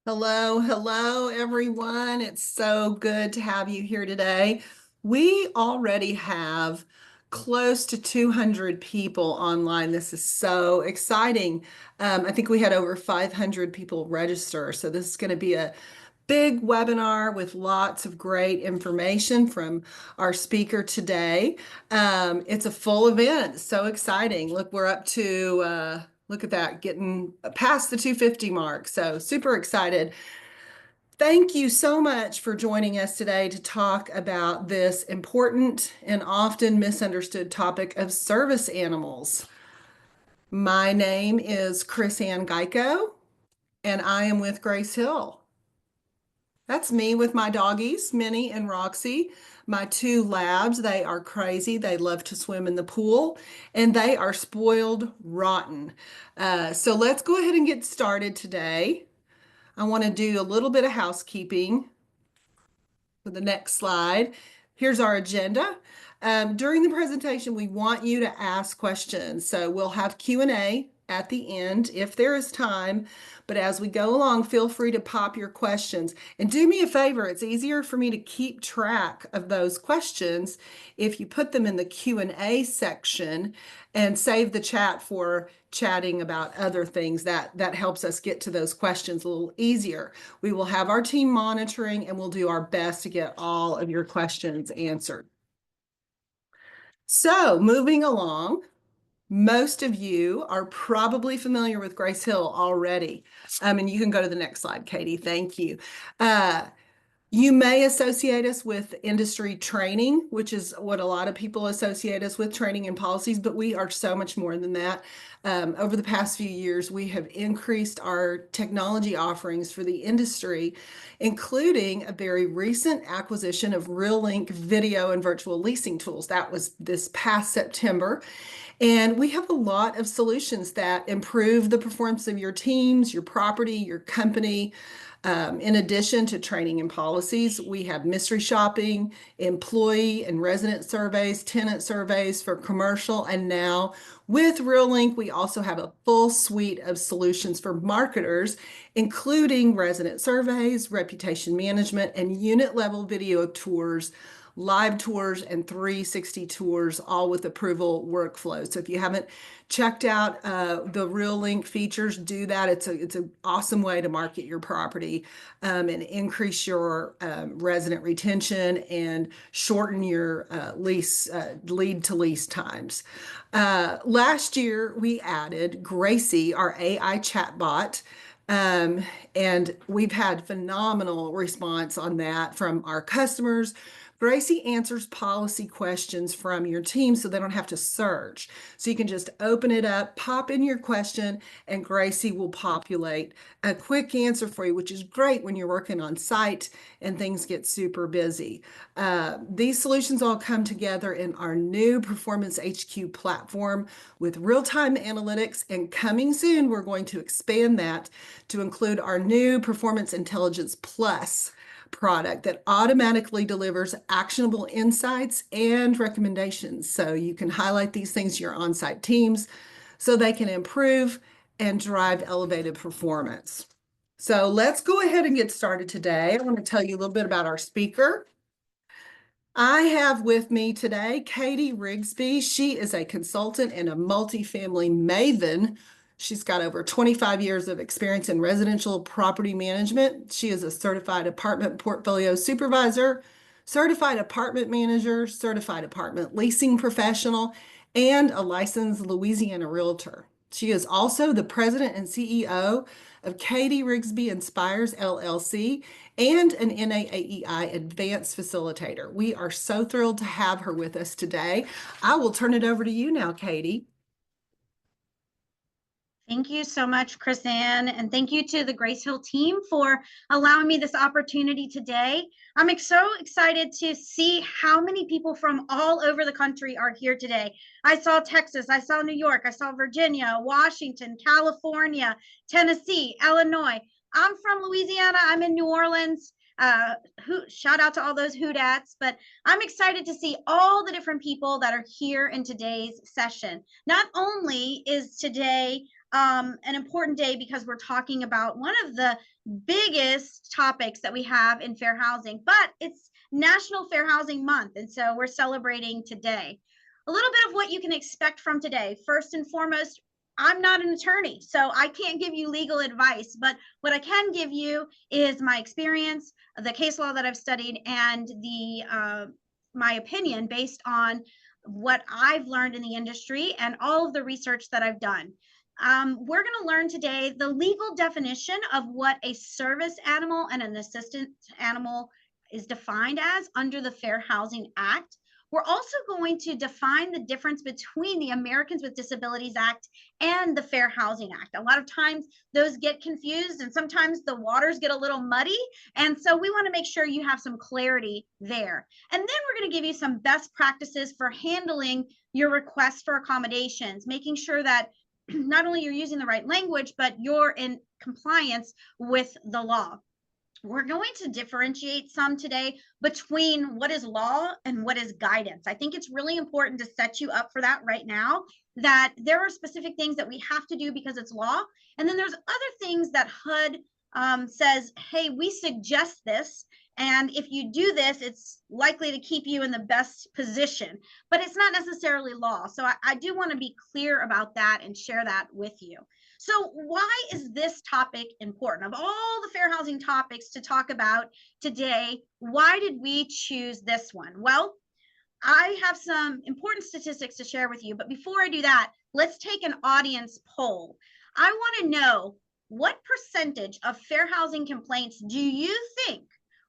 Hello, hello, everyone. It's so good to have you here today. We already have close to 200 people online. This is so exciting. I think we had over 500 people register. So this is going to be a big webinar with lots of great information from our speaker today. It's a full event. So exciting. Look, we're up to look at that, getting past the 250 mark. So super excited. Thank you so much for joining us today to talk about this important and often misunderstood topic of service animals. My name is Chris Ann Geico, and I am with Grace Hill. That's me with my doggies, Minnie and Roxy, my two labs. They are crazy. They love to swim in the pool, and they are spoiled rotten. So let's go ahead and get started today. I want to do a little bit of housekeeping for the next slide. Here's our agenda. During the presentation, we want you to ask questions. So we'll have Q&A at the end if there is time. But as we go along, feel free to pop your questions. And do me a favor, it's easier for me to keep track of those questions if you put them in the Q&A section and save the chat for chatting about other things. That helps us get to those questions a little easier. We will have our team monitoring and we'll do our best to get all of your questions answered. So moving along, most of you are probably familiar with Grace Hill already. And you can go to the next slide, Katie. Thank you. You may associate us with industry training, which is what a lot of people associate us with, training and policies, but we are so much more than that. Over the past few years, we have increased our technology offerings for the industry, including a very recent acquisition of RealLink video and virtual leasing tools. That was this past September. And we have a lot of solutions that improve the performance of your teams, your property, your company. In addition to training and policies, we have mystery shopping, employee and resident surveys, tenant surveys for commercial, and now with RealLink, we also have a full suite of solutions for marketers, including resident surveys, reputation management, and unit level video tours, live tours, and 360 tours, all with approval workflow. So if you haven't checked out the RealLink features, do that. It's an awesome way to market your property and increase your resident retention and shorten your lead to lease times. Last year, we added Gracie, our AI chatbot. And we've had phenomenal response on that from our customers. Gracie answers policy questions from your team so they don't have to search. So you can just open it up, pop in your question, and Gracie will populate a quick answer for you, which is great when you're working on site and things get super busy. These solutions all come together in our new Performance HQ platform with real-time analytics, and coming soon, we're going to expand that to include our new Performance Intelligence Plus product that automatically delivers actionable insights and recommendations. So you can highlight these things to your on-site teams so they can improve and drive elevated performance. So let's go ahead and get started today. I want to tell you a little bit about our speaker. I have with me today Katie Rigsby. She is a consultant and a multifamily maven. She's got over 25 years of experience in residential property management. She is a certified apartment portfolio supervisor, certified apartment manager, certified apartment leasing professional, and a licensed Louisiana realtor. She is also the president and CEO of Katie Rigsby Inspires LLC and an NAAEI advanced facilitator. We are so thrilled to have her with us today. I will turn it over to you now, Katie. Thank you so much, Chris Ann, and thank you to the Grace Hill team for allowing me this opportunity today. I'm so excited to see how many people from all over the country are here today. I saw Texas, I saw New York, I saw Virginia, Washington, California, Tennessee, Illinois. I'm from Louisiana, I'm in New Orleans. Shout out to all those Hoodats, but I'm excited to see all the different people that are here in today's session. Not only is today an important day because we're talking about one of the biggest topics that we have in fair housing, but it's National Fair Housing Month. And so we're celebrating today. A little bit of what you can expect from today. First and foremost, I'm not an attorney, so I can't give you legal advice, but what I can give you is my experience, the case law that I've studied, and my opinion based on what I've learned in the industry and all of the research that I've done. We're going to learn today the legal definition of what a service animal and an assistant animal is defined as under the Fair Housing Act. We're also going to define the difference between the Americans with Disabilities Act and the Fair Housing Act. A lot of times those get confused and sometimes the waters get a little muddy. And so we want to make sure you have some clarity there. And then we're going to give you some best practices for handling your request for accommodations, making sure that not only you're using the right language, but you're in compliance with the law. We're going to differentiate some today between what is law and what is guidance. I think it's really important to set you up for that right now, that there are specific things that we have to do because it's law. And then there's other things that HUD says, hey, we suggest this. And if you do this, it's likely to keep you in the best position, but it's not necessarily law. So I do want to be clear about that and share that with you. So why is this topic important? Of all the fair housing topics to talk about today, why did we choose this one? Well, I have some important statistics to share with you, but before I do that, let's take an audience poll. I want to know, what percentage of fair housing complaints do you think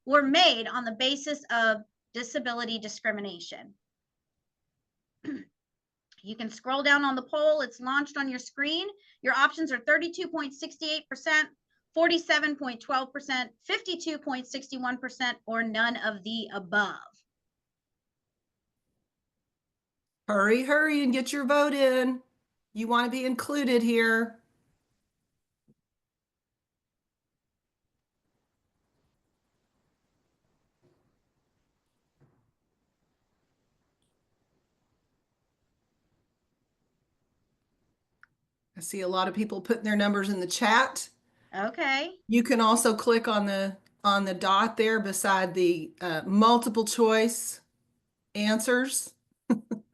were made on the basis of disability discrimination? You can scroll down on the poll. It's launched on your screen. Your options are 32.68%, 47.12%, 52.61%, or none of the above. Hurry, hurry, and get your vote in. You want to be included here. I see a lot of people putting their numbers in the chat. Okay. You can also click on the dot there beside the multiple choice answers. I'm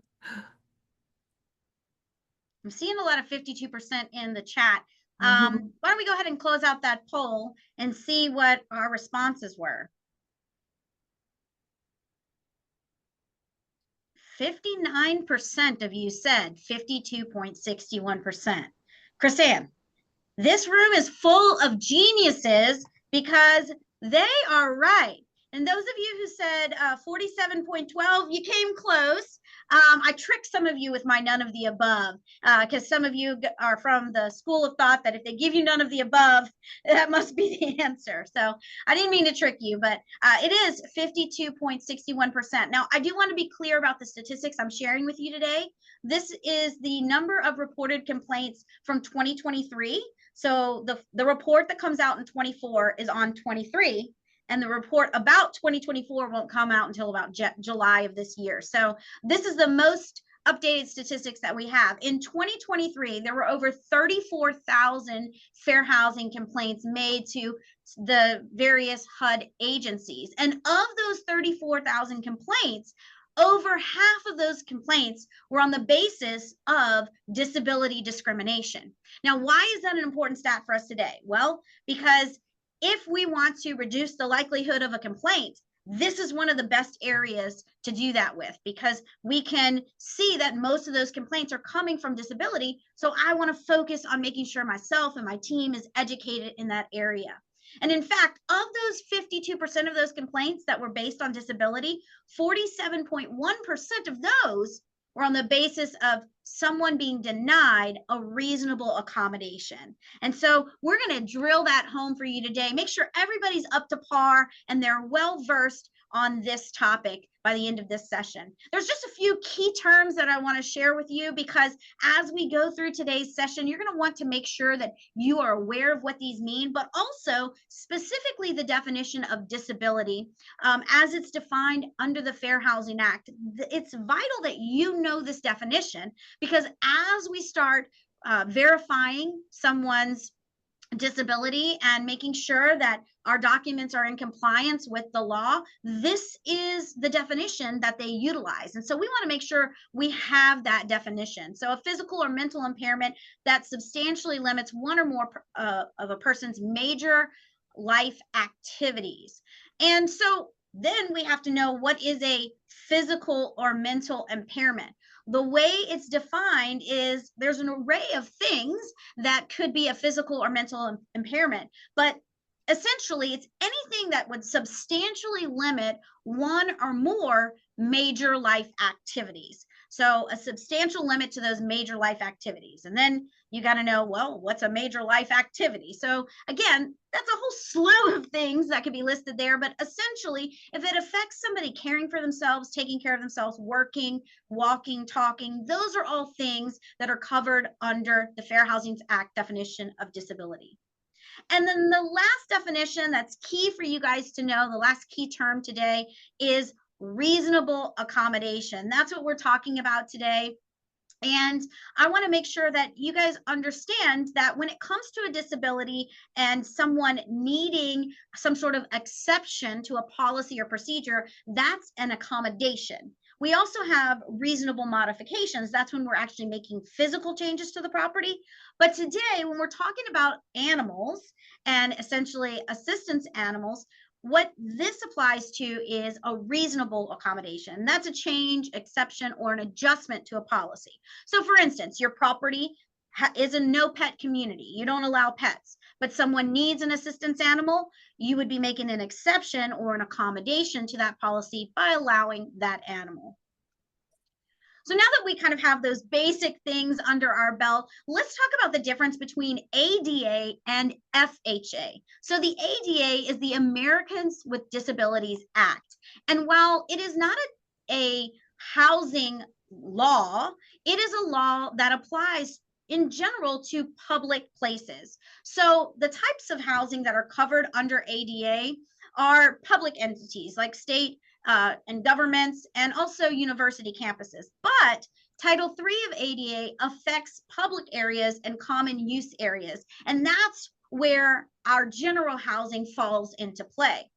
seeing a lot of 52% in the chat. Mm-hmm. Why don't we go ahead and close out that poll and see what our responses were? 59% of you said 52.61%. Chrisanne, this room is full of geniuses because they are right. And those of you who said 47.12, you came close. I tricked some of you with my none of the above because some of you are from the school of thought that if they give you none of the above, that must be the answer. So I didn't mean to trick you, but it is 52.61%. Now, I do want to be clear about the statistics I'm sharing with you today. This is the number of reported complaints from 2023. So the report that comes out in 24 is on 23, and the report about 2024 won't come out until about July of this year. So this is the most updated statistics that we have. In 2023, there were over 34,000 fair housing complaints made to the various HUD agencies. And of those 34,000 complaints, over half of those complaints were on the basis of disability discrimination. Now, why is that an important stat for us today? Well, because if we want to reduce the likelihood of a complaint, this is one of the best areas to do that with, because we can see that most of those complaints are coming from disability. So I want to focus on making sure myself and my team is educated in that area. And in fact, of those 52% of those complaints that were based on disability, 47.1% of those were on the basis of someone being denied a reasonable accommodation. And so we're going to drill that home for you today. Make sure everybody's up to par and they're well versed on this topic by the end of this session. There's just a few key terms that I want to share with you, because as we go through today's session, you're going to want to make sure that you are aware of what these mean, but also specifically the definition of disability as it's defined under the Fair Housing Act. It's vital that you know this definition, because as we start verifying someone's disability and making sure that our documents are in compliance with the law, this is the definition that they utilize. And so we want to make sure we have that definition. So a physical or mental impairment that substantially limits one or more of a person's major life activities. And so then we have to know what is a physical or mental impairment. The way it's defined is there's an array of things that could be a physical or mental impairment, but essentially it's anything that would substantially limit one or more major life activities. So a substantial limit to those major life activities. And then you got to know, well, what's a major life activity? So again, that's a whole slew of things that could be listed there, but essentially if it affects somebody caring for themselves, taking care of themselves, working, walking, talking, those are all things that are covered under the Fair Housing Act definition of disability. And then the last definition that's key for you guys to know, the last key term today, is reasonable accommodation. That's what we're talking about today. And I want to make sure that you guys understand that when it comes to a disability and someone needing some sort of exception to a policy or procedure, that's an accommodation. We also have reasonable modifications. That's when we're actually making physical changes to the property. But today, when we're talking about animals and essentially assistance animals, what this applies to is a reasonable accommodation. That's a change, exception, or an adjustment to a policy. So for instance, your property is a no pet community. You don't allow pets, but someone needs an assistance animal, you would be making an exception or an accommodation to that policy by allowing that animal. So now that we kind of have those basic things under our belt, let's talk about the difference between ADA and FHA. So the ADA is the Americans with Disabilities Act. And while it is not a housing law, it is a law that applies in general to public places. So the types of housing that are covered under ADA are public entities like state and governments, and also university campuses. But Title III of ADA affects public areas and common use areas, and that's where our general housing falls into play.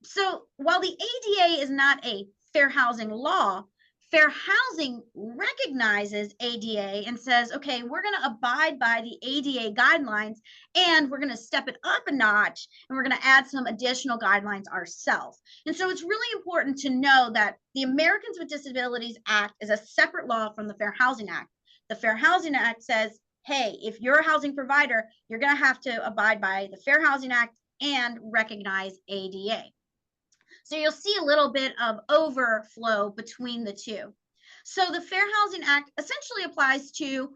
So while the ADA is not a fair housing law, fair housing recognizes ADA and says, okay, we're going to abide by the ADA guidelines and we're going to step it up a notch and we're going to add some additional guidelines ourselves. And so it's really important to know that the Americans with Disabilities Act is a separate law from the Fair Housing Act. The Fair Housing Act says, hey, if you're a housing provider, you're going to have to abide by the Fair Housing Act and recognize ADA. So you'll see a little bit of overflow between the two. So the Fair Housing Act essentially applies to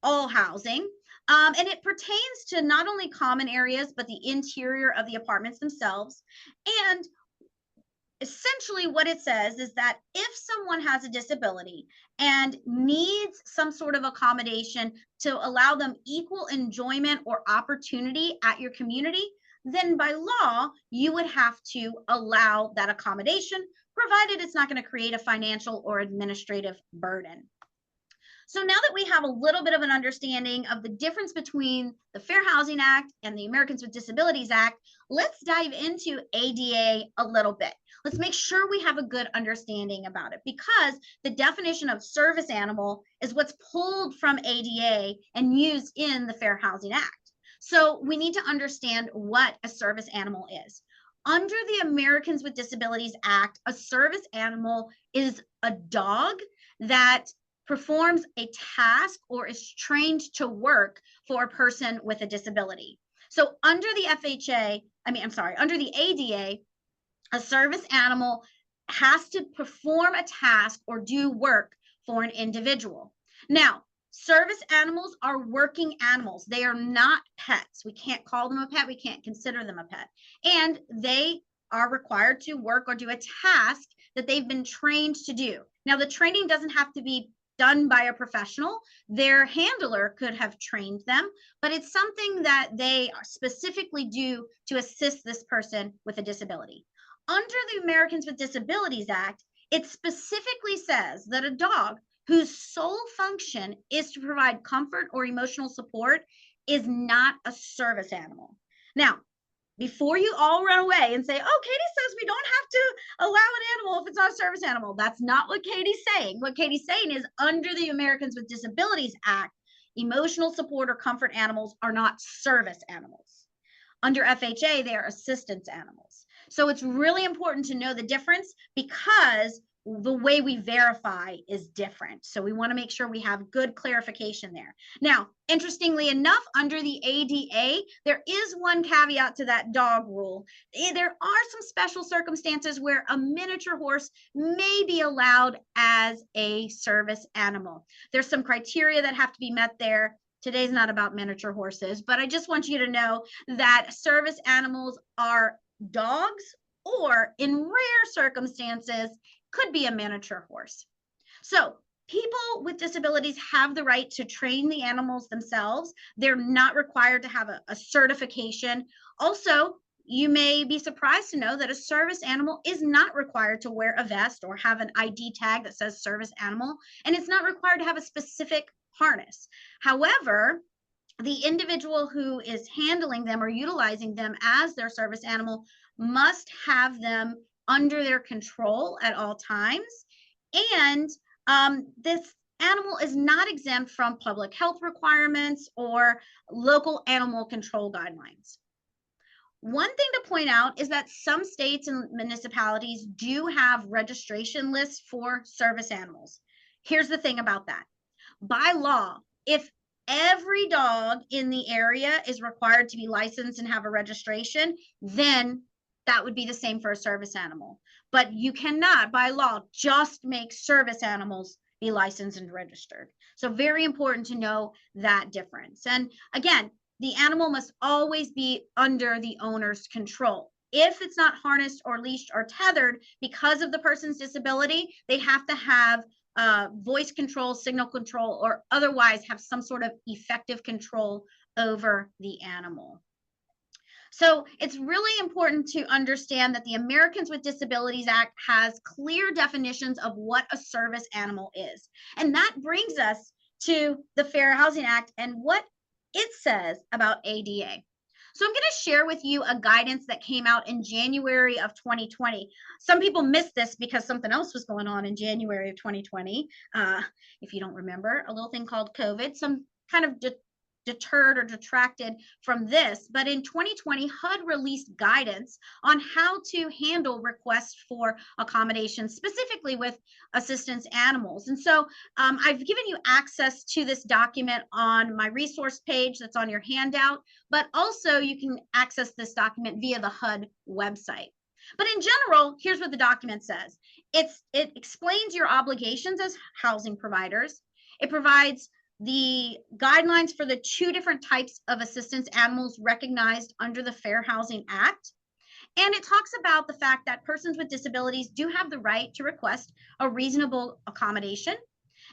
all housing, and it pertains to not only common areas, but the interior of the apartments themselves. And essentially what it says is that if someone has a disability and needs some sort of accommodation to allow them equal enjoyment or opportunity at your community, then by law, you would have to allow that accommodation, provided it's not going to create a financial or administrative burden. So now that we have a little bit of an understanding of the difference between the Fair Housing Act and the Americans with Disabilities Act, let's dive into ADA a little bit. Let's make sure we have a good understanding about it, because the definition of service animal is what's pulled from ADA and used in the Fair Housing Act. So we need to understand what a service animal is. Under the Americans with Disabilities Act, a service animal is a dog that performs a task or is trained to work for a person with a disability. So under the under the ADA, a service animal has to perform a task or do work for an individual. Now, service animals are working animals. They are not pets. We can't call them a pet. We can't consider them a pet. And they are required to work or do a task that they've been trained to do. Now, the training doesn't have to be done by a professional. Their handler could have trained them, but it's something that they specifically do to assist this person with a disability. Under the Americans with Disabilities Act, it specifically says that a dog whose sole function is to provide comfort or emotional support is not a service animal. Now, before you all run away and say, oh, Katie says we don't have to allow an animal if it's not a service animal. That's not what Katie's saying. What Katie's saying is under the Americans with Disabilities Act, emotional support or comfort animals are not service animals. Under FHA, they are assistance animals. So it's really important to know the difference because the way we verify is different. So we want to make sure we have good clarification there. Now, interestingly enough, under the ADA, there is one caveat to that dog rule. There are some special circumstances where a miniature horse may be allowed as a service animal. There's some criteria that have to be met there. Today's not about miniature horses, but I just want you to know that service animals are dogs or, in rare circumstances, could be a miniature horse. So people with disabilities have the right to train the animals themselves. They're not required to have a certification. Also, you may be surprised to know that a service animal is not required to wear a vest or have an ID tag that says service animal, and it's not required to have a specific harness. However, the individual who is handling them or utilizing them as their service animal must have them under their control at all times. And this animal is not exempt from public health requirements or local animal control guidelines. One thing to point out is that some states and municipalities do have registration lists for service animals. Here's the thing about that. By law, if every dog in the area is required to be licensed and have a registration, then that would be the same for a service animal. But you cannot, by law, just make service animals be licensed and registered. So very important to know that difference. And again, the animal must always be under the owner's control. If it's not harnessed or leashed or tethered because of the person's disability, they have to have voice control, signal control, or otherwise have some sort of effective control over the animal. So it's really important to understand that the Americans with Disabilities Act has clear definitions of what a service animal is. And that brings us to the Fair Housing Act and what it says about ADA. So I'm going to share with you a guidance that came out in January of 2020. Some people missed this because something else was going on in January of 2020. If you don't remember, a little thing called COVID, some kind of deterred or detracted from this. But in 2020, HUD released guidance on how to handle requests for accommodations, specifically with assistance animals. And so I've given you access to this document on my resource page that's on your handout, but also you can access this document via the HUD website. But in general, here's what the document says. It explains your obligations as housing providers. It provides the guidelines for the two different types of assistance animals recognized under the Fair Housing Act. And it talks about the fact that persons with disabilities do have the right to request a reasonable accommodation.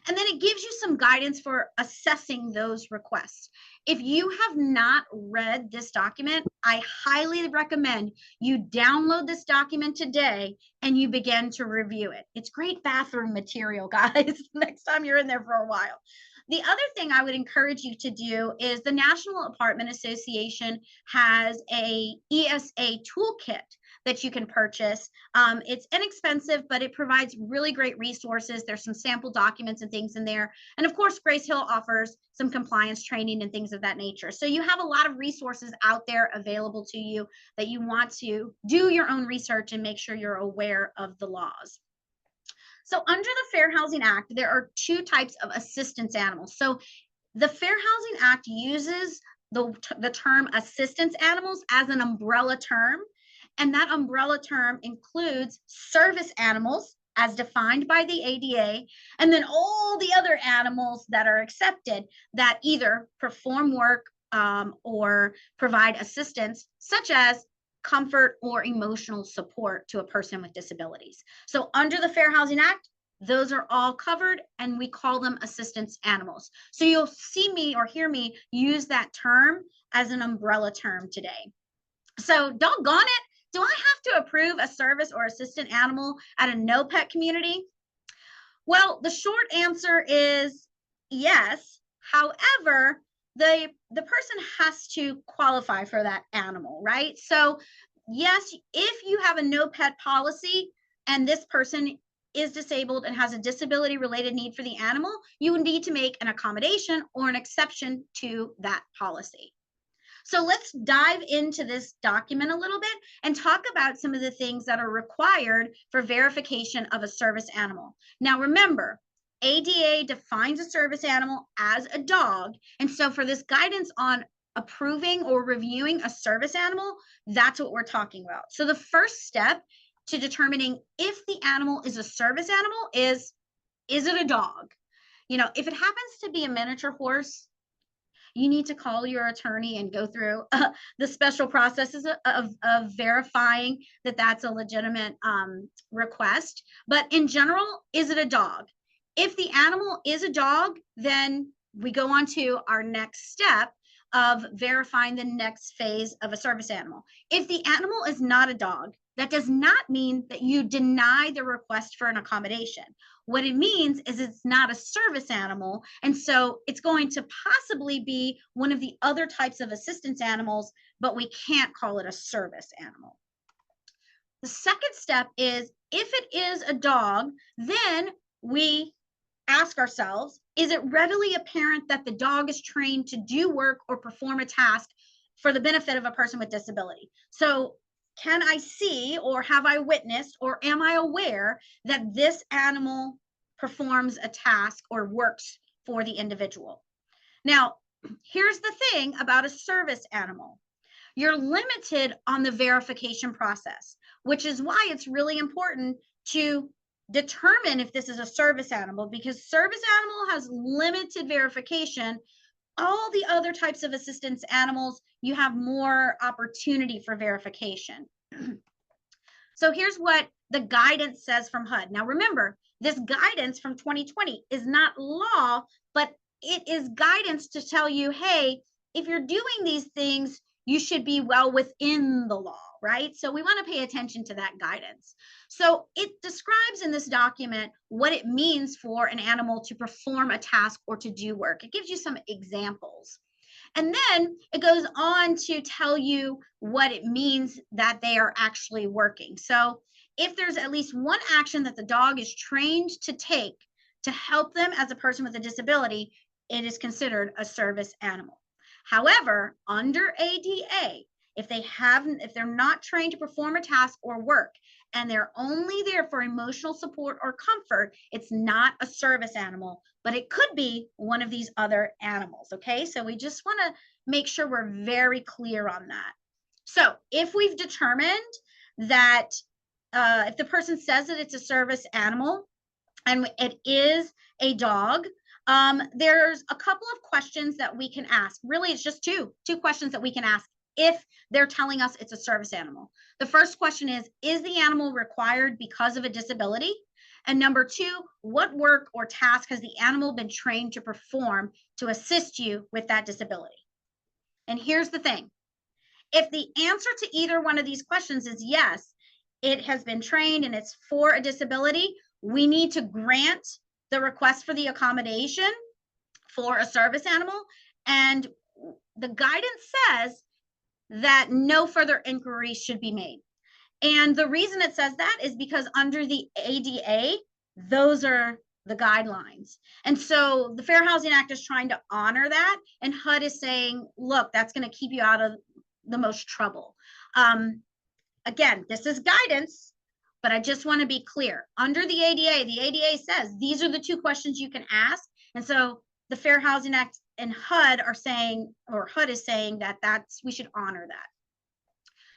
And then it gives you some guidance for assessing those requests. If you have not read this document, I highly recommend you download this document today and you begin to review it. It's great bathroom material, guys, next time you're in there for a while. The other thing I would encourage you to do is the National Apartment Association has a ESA toolkit that you can purchase. It's inexpensive, but it provides really great resources. There's some sample documents and things in there. And of course, Grace Hill offers some compliance training and things of that nature. So you have a lot of resources out there available to you that you want to do your own research and make sure you're aware of the laws. So under the Fair Housing Act, there are two types of assistance animals. So the Fair Housing Act uses the term assistance animals as an umbrella term. And that umbrella term includes service animals as defined by the ADA, and then all the other animals that are accepted that either perform work or provide assistance, such as comfort or emotional support to a person with disabilities. So under the Fair Housing Act, those are all covered and we call them assistance animals. So you'll see me or hear me use that term as an umbrella term today. So doggone it, do I have to approve a service or assistant animal at a no pet community? Well, the short answer is yes. However, the person has to qualify for that animal, right? So, yes, if you have a no pet policy and this person is disabled and has a disability related need for the animal, you would need to make an accommodation or an exception to that policy. So let's dive into this document a little bit and talk about some of the things that are required for verification of a service animal. Now, remember, ADA defines a service animal as a dog. And so for this guidance on approving or reviewing a service animal, that's what we're talking about. So the first step to determining if the animal is a service animal is it a dog? You know, if it happens to be a miniature horse, you need to call your attorney and go through the special processes of verifying that that's a legitimate request. But in general, is it a dog? If the animal is a dog, then we go on to our next step of verifying the next phase of a service animal. If the animal is not a dog, that does not mean that you deny the request for an accommodation. What it means is it's not a service animal, and so it's going to possibly be one of the other types of assistance animals, but we can't call it a service animal. The second step is if it is a dog, then we ask ourselves, is it readily apparent that the dog is trained to do work or perform a task for the benefit of a person with disability? So can I see, or have I witnessed, or am I aware that this animal performs a task or works for the individual? Now, here's the thing about a service animal. You're limited on the verification process, which is why it's really important to determine if this is a service animal, because service animal has limited verification. All the other types of assistance animals, you have more opportunity for verification. So here's what the guidance says from HUD. Now remember, this guidance from 2020 is not law, but it is guidance to tell you, hey, if you're doing these things, you should be well within the law, right? So we want to pay attention to that guidance. So it describes in this document what it means for an animal to perform a task or to do work. It gives you some examples. And then it goes on to tell you what it means that they are actually working. So if there's at least one action that the dog is trained to take to help them as a person with a disability, it is considered a service animal. However, under ADA, if they're not trained to perform a task or work, and they're only there for emotional support or comfort, it's not a service animal, but it could be one of these other animals. Okay, so we just want to make sure we're very clear on that. So if we've determined that if the person says that it's a service animal and it is a dog, there's a couple of questions that we can ask. Really, it's just two questions that we can ask if they're telling us it's a service animal. The first question is the animal required because of a disability? And number two, what work or task has the animal been trained to perform to assist you with that disability? And here's the thing. If the answer to either one of these questions is yes, it has been trained and it's for a disability, we need to grant the request for the accommodation for a service animal. And the guidance says that no further inquiries should be made. And the reason it says that is because under the ADA, those are the guidelines. And so the Fair Housing Act is trying to honor that. And HUD is saying, look, that's going to keep you out of the most trouble. Again, this is guidance, but I just want to be clear. Under the ADA says these are the two questions you can ask. And so the Fair Housing Act and HUD are saying, or HUD is saying that we should honor that.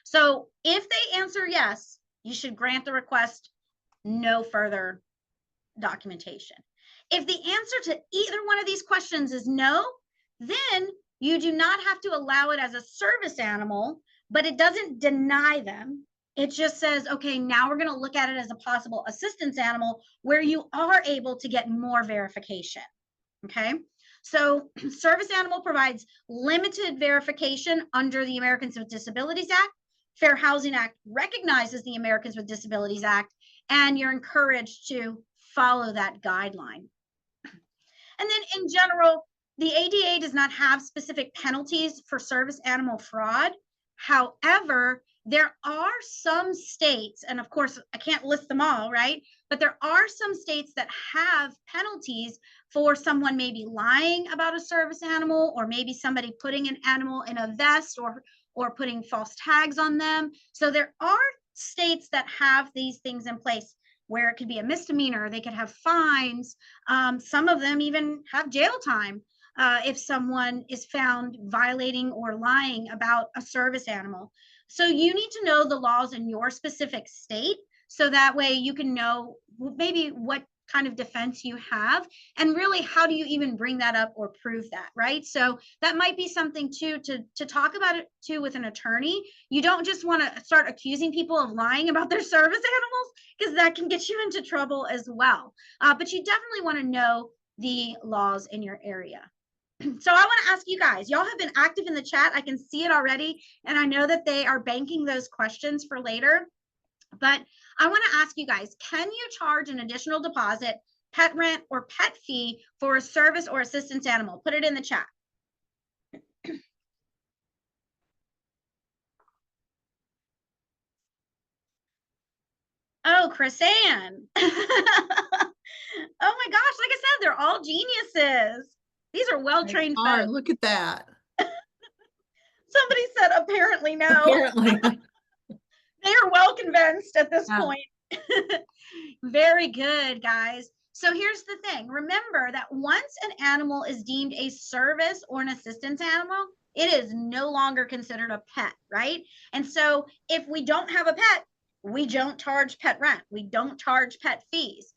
So if they answer yes, you should grant the request, no further documentation. If the answer to either one of these questions is no, then you do not have to allow it as a service animal, but it doesn't deny them. It just says, okay, now we're going to look at it as a possible assistance animal where you are able to get more verification. Okay. So service animal provides limited verification under the Americans with Disabilities Act. Fair Housing Act recognizes the Americans with Disabilities Act, and you're encouraged to follow that guideline. And then in general, the ADA does not have specific penalties for service animal fraud. However, there are some states, and of course, I can't list them all, right? But there are some states that have penalties for someone maybe lying about a service animal, or maybe somebody putting an animal in a vest, or putting false tags on them. So there are states that have these things in place where it could be a misdemeanor, they could have fines. Some of them even have jail time if someone is found violating or lying about a service animal. So you need to know the laws in your specific state, so that way you can know maybe what kind of defense you have, and really how do you even bring that up or prove that, right? So that might be something too to talk about it too with an attorney. You don't just want to start accusing people of lying about their service animals, because that can get you into trouble as well. But you definitely want to know the laws in your area. So I want to ask you guys, y'all have been active in the chat. I can see it already, and I know that they are banking those questions for later. But I want to ask you guys, can you charge an additional deposit, pet rent, or pet fee for a service or assistance animal? Put it in the chat. Oh, Chris Ann. Oh my gosh, like I said, they're all geniuses. These are well-trained folks. Look at that. Somebody said apparently no. Apparently. They are well convinced at this point. Very good, guys. So here's the thing. Remember that once an animal is deemed a service or an assistance animal, it is no longer considered a pet, right? And so if we don't have a pet, we don't charge pet rent. We don't charge pet fees.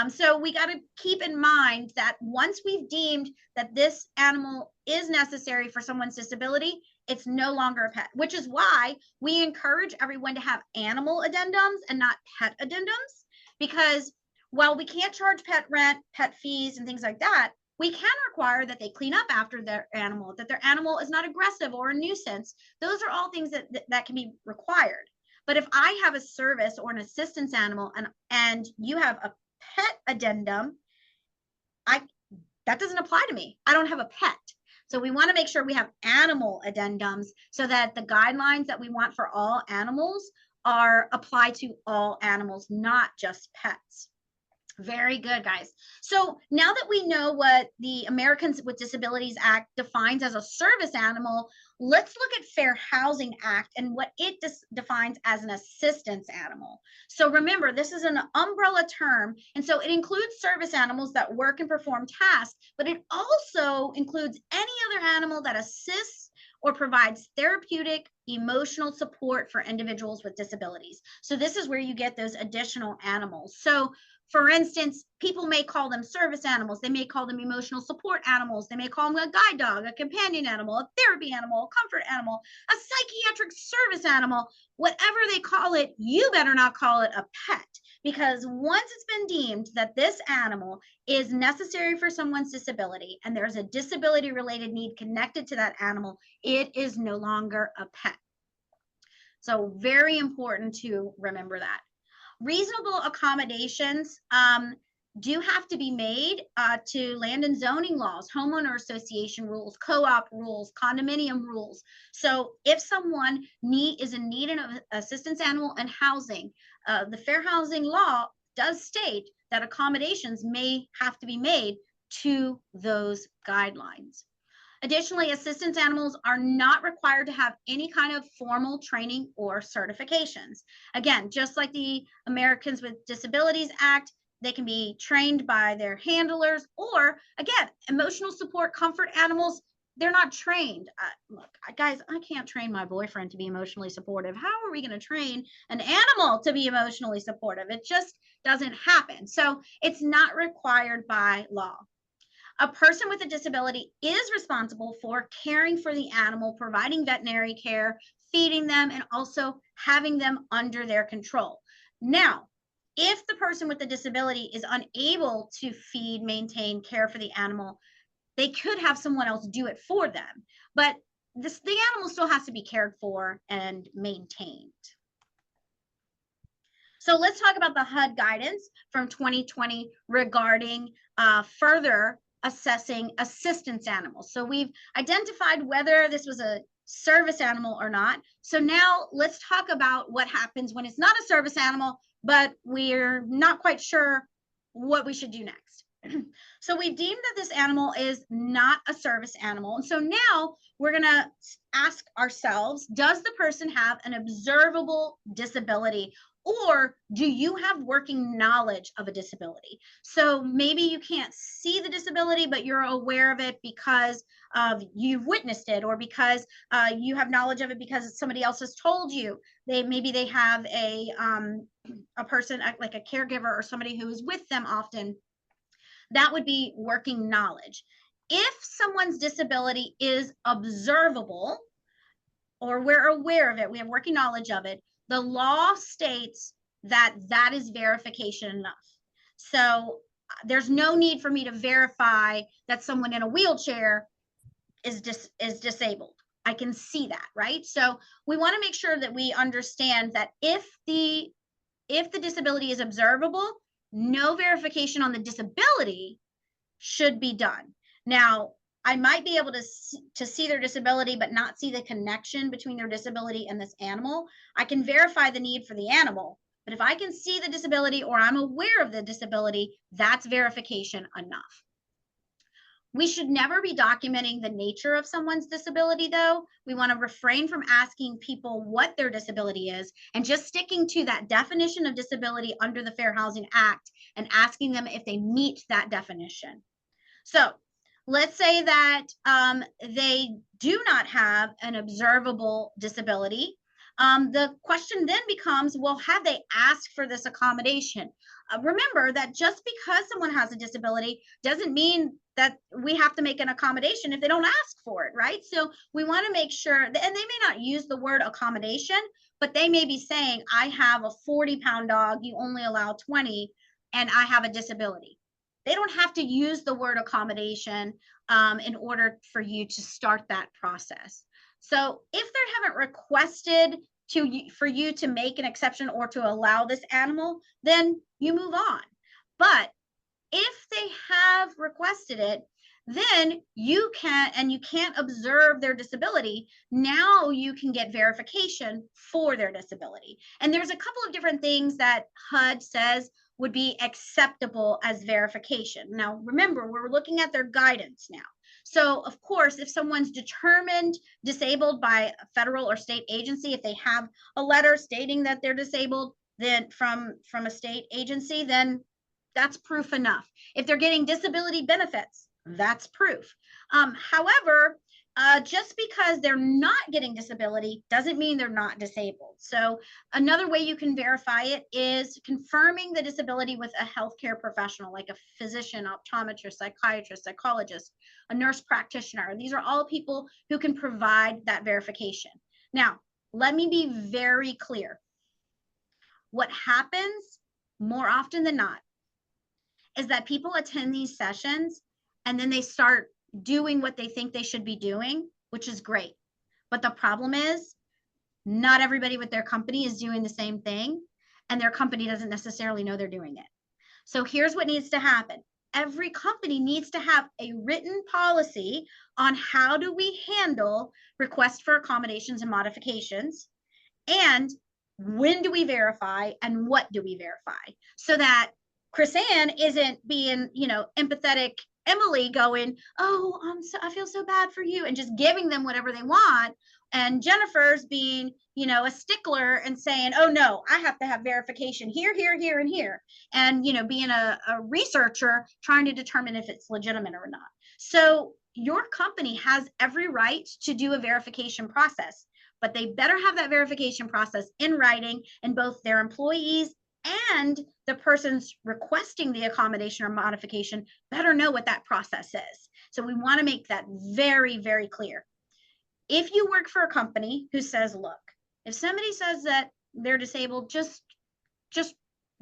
So we got to keep in mind that once we've deemed that this animal is necessary for someone's disability, it's no longer a pet, which is why we encourage everyone to have animal addendums and not pet addendums, because while we can't charge pet rent, pet fees, and things like that, we can require that they clean up after their animal, that their animal is not aggressive or a nuisance. Those are all things that can be required. But if I have a service or an assistance animal and you have a pet addendum, that doesn't apply to me. I don't have a pet. So we want to make sure we have animal addendums so that the guidelines that we want for all animals are applied to all animals, not just pets. Very good, guys. So now that we know what the Americans with Disabilities Act defines as a service animal, let's look at Fair Housing Act and what it defines as an assistance animal. So remember, this is an umbrella term, and so it includes service animals that work and perform tasks, but it also includes any other animal that assists or provides therapeutic, emotional support for individuals with disabilities. So this is where you get those additional animals. So for instance, people may call them service animals. They may call them emotional support animals. They may call them a guide dog, a companion animal, a therapy animal, a comfort animal, a psychiatric service animal. Whatever they call it, you better not call it a pet, because once it's been deemed that this animal is necessary for someone's disability and there's a disability-related need connected to that animal, it is no longer a pet. So very important to remember that. Reasonable accommodations do have to be made to land and zoning laws, homeowner association rules, co-op rules, condominium rules. So if someone is in need of assistance animal and housing, the fair housing law does state that accommodations may have to be made to those guidelines. Additionally, assistance animals are not required to have any kind of formal training or certifications. Again, just like the Americans with Disabilities Act, they can be trained by their handlers, or again, emotional support comfort animals, they're not trained. Look, guys, I can't train my boyfriend to be emotionally supportive. How are we going to train an animal to be emotionally supportive? It just doesn't happen. So it's not required by law. A person with a disability is responsible for caring for the animal, providing veterinary care, feeding them, and also having them under their control. Now, if the person with the disability is unable to feed, maintain, care for the animal, they could have someone else do it for them. But the animal still has to be cared for and maintained. So let's talk about the HUD guidance from 2020 regarding further assessing assistance animals. So we've identified whether this was a service animal or not. So now let's talk about what happens when it's not a service animal, but we're not quite sure what we should do next. So we've deemed that this animal is not a service animal. And so now we're going to ask ourselves, does the person have an observable disability, or do you have working knowledge of a disability? So maybe you can't see the disability, but you're aware of it because you've witnessed it, or because you have knowledge of it because somebody else has told you. Maybe they have a person like a caregiver or somebody who is with them often. That would be working knowledge. If someone's disability is observable, or we're aware of it, we have working knowledge of it, the law states that that is verification enough. So there's no need for me to verify that someone in a wheelchair is disabled. I can see that, right? So we want to make sure that we understand that if the disability is observable, no verification on the disability should be done. Now, I might be able to see their disability, but not see the connection between their disability and this animal. I can verify the need for the animal, but if I can see the disability or I'm aware of the disability, that's verification enough. We should never be documenting the nature of someone's disability, though. We want to refrain from asking people what their disability is and just sticking to that definition of disability under the Fair Housing Act and asking them if they meet that definition. So let's say that they do not have an observable disability. The question then becomes, well, have they asked for this accommodation? Remember that just because someone has a disability doesn't mean that we have to make an accommodation if they don't ask for it, right? So we want to make sure, and they may not use the word accommodation, but they may be saying, I have a 40-pound dog, you only allow 20, and I have a disability. They don't have to use the word accommodation in order for you to start that process. So if they haven't requested for you to make an exception or to allow this animal, then you move on. But if they have requested it, then you can't observe their disability. Now you can get verification for their disability. And there's a couple of different things that HUD says would be acceptable as verification. Now, remember, we're looking at their guidance now. So, of course, if someone's determined disabled by a federal or state agency, if they have a letter stating that they're disabled, then from a state agency, then that's proof enough. If they're getting disability benefits, that's proof. However, just because they're not getting disability doesn't mean they're not disabled. So another way you can verify it is confirming the disability with a healthcare professional, like a physician, optometrist, psychiatrist, psychologist, a nurse practitioner. These are all people who can provide that verification. Now, let me be very clear. What happens more often than not is that people attend these sessions and then they start doing what they think they should be doing, which is great. But the problem is not everybody with their company is doing the same thing, and their company doesn't necessarily know they're doing it. So here's what needs to happen. Every company needs to have a written policy on how do we handle requests for accommodations and modifications, and when do we verify and what do we verify, so that Chris-Ann isn't being, empathetic Emily going, oh, I feel so bad for you, and just giving them whatever they want. And Jennifer's being, a stickler and saying, oh no, I have to have verification here, here, here, and here. And, being a researcher trying to determine if it's legitimate or not. So your company has every right to do a verification process, but they better have that verification process in writing, and both their employees and the person's requesting the accommodation or modification better know what that process is. So we want to make that very, very clear. If you work for a company who says, look, if somebody says that they're disabled, just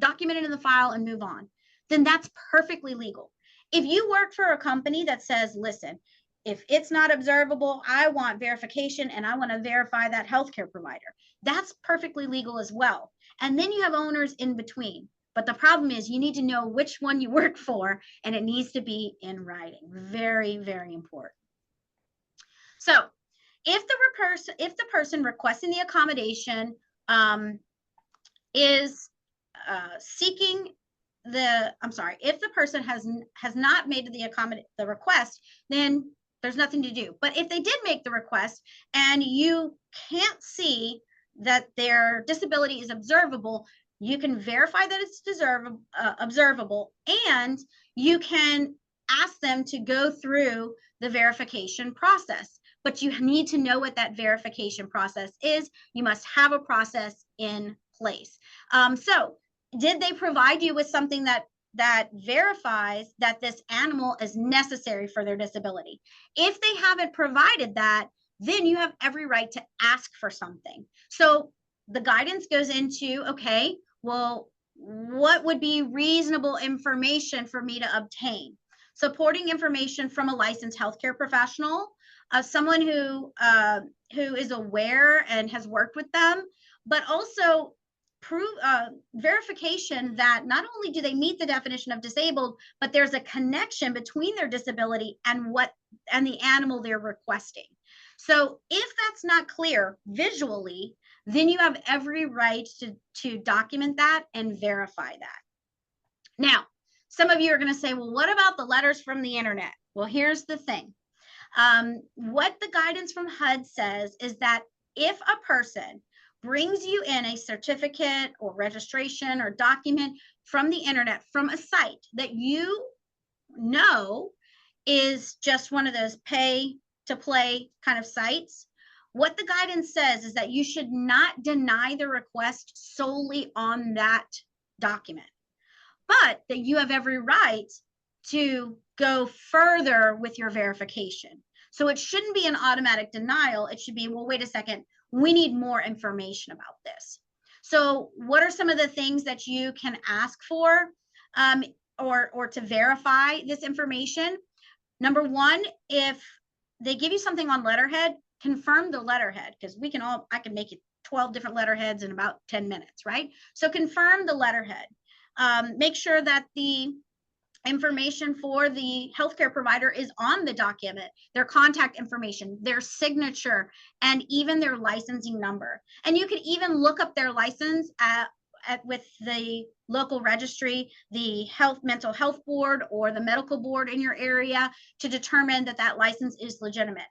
document it in the file and move on, then that's perfectly legal. If you work for a company that says, listen, if it's not observable, I want verification and I want to verify that healthcare provider, that's perfectly legal as well. And then you have owners in between. But the problem is you need to know which one you work for, and it needs to be in writing. Very, very important. So if the person requesting the accommodation is seeking if the person has not made the request, then there's nothing to do. But if they did make the request and you can't see that their disability is observable, you can verify that it's observable, and you can ask them to go through the verification process. But you need to know what that verification process is. You must have a process in place. So did they provide you with something that verifies that this animal is necessary for their disability? If they haven't provided that, then you have every right to ask for something. So the guidance goes into, okay, well, what would be reasonable information for me to obtain? Supporting information from a licensed healthcare professional, someone who is aware and has worked with them, but also verification that not only do they meet the definition of disabled, but there's a connection between their disability and the animal they're requesting. So if that's not clear visually, then you have every right to document that and verify that. Now, some of you are going to say, well, what about the letters from the internet? Well, here's the thing. What the guidance from HUD says is that if a person brings you in a certificate or registration or document from the internet, from a site that you know is just one of those pay to play kind of sites, what the guidance says is that you should not deny the request solely on that document, but that you have every right to go further with your verification. So it shouldn't be an automatic denial. It should be, well, wait a second, we need more information about this. So what are some of the things that you can ask for or to verify this information? Number one, if they give you something on letterhead, confirm the letterhead, because I can make you 12 different letterheads in about 10 minutes, right? So confirm the letterhead. Make sure that the information for the healthcare provider is on the document, their contact information, their signature, and even their licensing number. And you can even look up their license with the local registry, the mental health board, or the medical board in your area to determine that license is legitimate,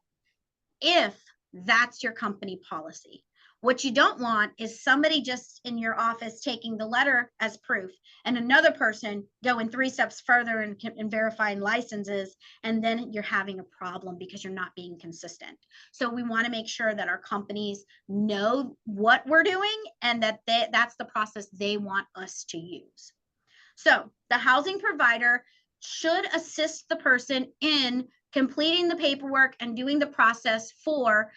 if that's your company policy. What you don't want is somebody just in your office taking the letter as proof and another person going 3 steps further and verifying licenses, and then you're having a problem because you're not being consistent. So we want to make sure that our companies know what we're doing and that that's the process they want us to use. So the housing provider should assist the person in completing the paperwork and doing the process for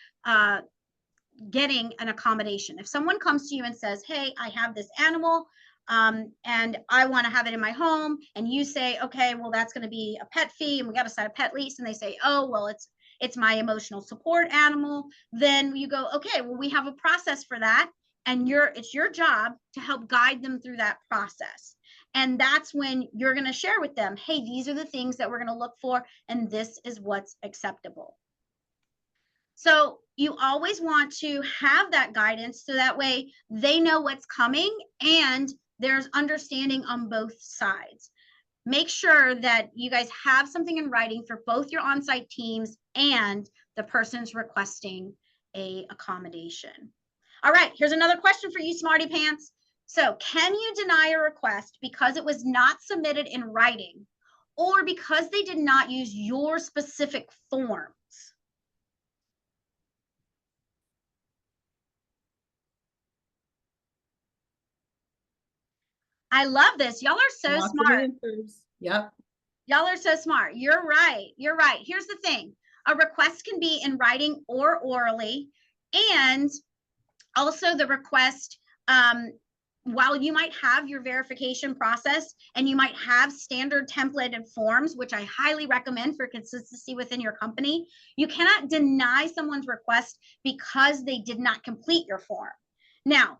getting an accommodation. If someone comes to you and says, hey, I have this animal and I want to have it in my home, and you say, okay, well, that's going to be a pet fee and we got to sign a pet lease, and they say, oh, well, it's my emotional support animal, then you go, okay, well, we have a process for that, and it's your job to help guide them through that process. And that's when you're going to share with them, hey, these are the things that we're going to look for, and this is what's acceptable. So you always want to have that guidance so that way they know what's coming and there's understanding on both sides. Make sure that you guys have something in writing for both your on-site teams and the person's requesting a accommodation. All right, here's another question for you, Smarty Pants. So can you deny a request because it was not submitted in writing or because they did not use your specific forms? I love this. Y'all are so Lots smart. of answers. Yep. Y'all are so smart. You're right. You're right. Here's the thing. A request can be in writing or orally. And also the request, while you might have your verification process and you might have standard templated forms, which I highly recommend for consistency within your company, you cannot deny someone's request because they did not complete your form. Now,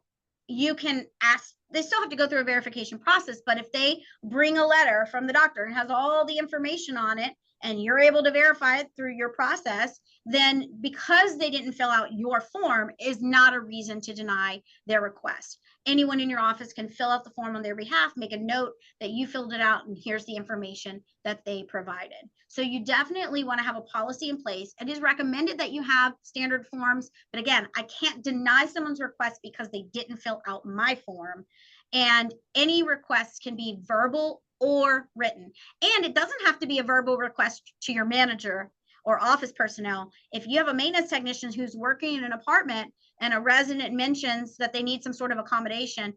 you can ask, they still have to go through a verification process, but if they bring a letter from the doctor and has all the information on it, and you're able to verify it through your process, then because they didn't fill out your form is not a reason to deny their request. Anyone in your office can fill out the form on their behalf, make a note that you filled it out, and here's the information that they provided. So you definitely want to have a policy in place. It is recommended that you have standard forms, but again, I can't deny someone's request because they didn't fill out my form. And any requests can be verbal or written. And it doesn't have to be a verbal request to your manager or office personnel. If you have a maintenance technician who's working in an apartment and a resident mentions that they need some sort of accommodation,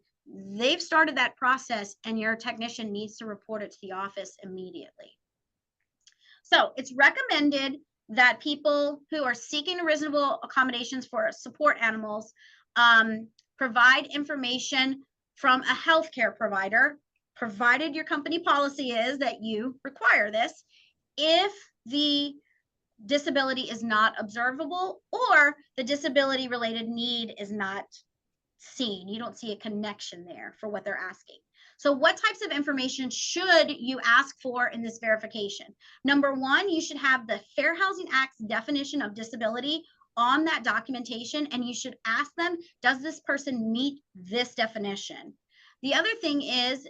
they've started that process and your technician needs to report it to the office immediately. So it's recommended that people who are seeking reasonable accommodations for support animals provide information from a healthcare provider, provided your company policy is that you require this, if the disability is not observable or the disability related need is not seen. You don't see a connection there for what they're asking. So what types of information should you ask for in this verification? Number one, you should have the Fair Housing Act's definition of disability on that documentation, and you should ask them, does this person meet this definition? The other thing is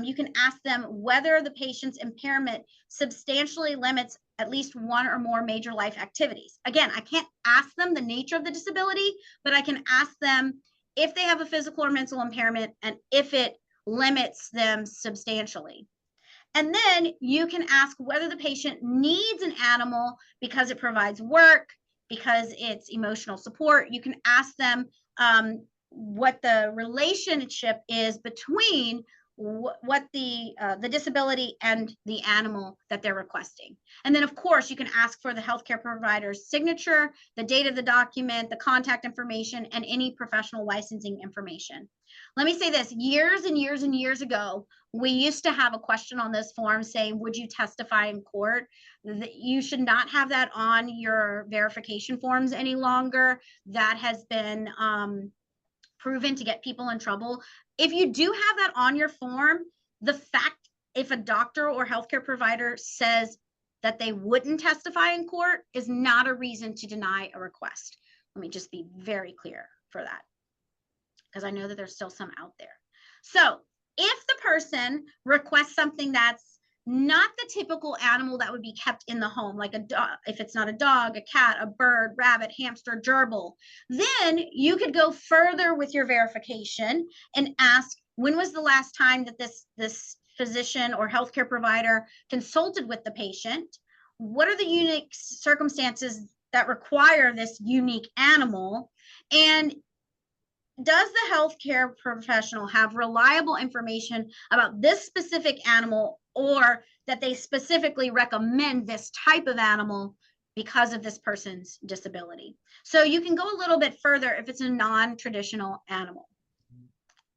you can ask them whether the patient's impairment substantially limits at least one or more major life activities. Again, I can't ask them the nature of the disability, but I can ask them if they have a physical or mental impairment and if it limits them substantially. And then you can ask whether the patient needs an animal because it provides work, because it's emotional support. You can ask them what the relationship is between what the disability and the animal that they're requesting. And then of course you can ask for the healthcare provider's signature, the date of the document, the contact information, and any professional licensing information. Let me say this, years and years and years ago, we used to have a question on this form saying, would you testify in court? You should not have that on your verification forms any longer. That has been proven to get people in trouble. If you do have that on your form, the fact if a doctor or healthcare provider says that they wouldn't testify in court is not a reason to deny a request. Let me just be very clear for that, because I know that there's still some out there. So if the person requests something that's not the typical animal that would be kept in the home, like a dog, if it's not a dog, a cat, a bird, rabbit, hamster, gerbil, then you could go further with your verification and ask, when was the last time that this physician or healthcare provider consulted with the patient? What are the unique circumstances that require this unique animal? And does the healthcare professional have reliable information about this specific animal, or that they specifically recommend this type of animal because of this person's disability? So you can go a little bit further if it's a non-traditional animal.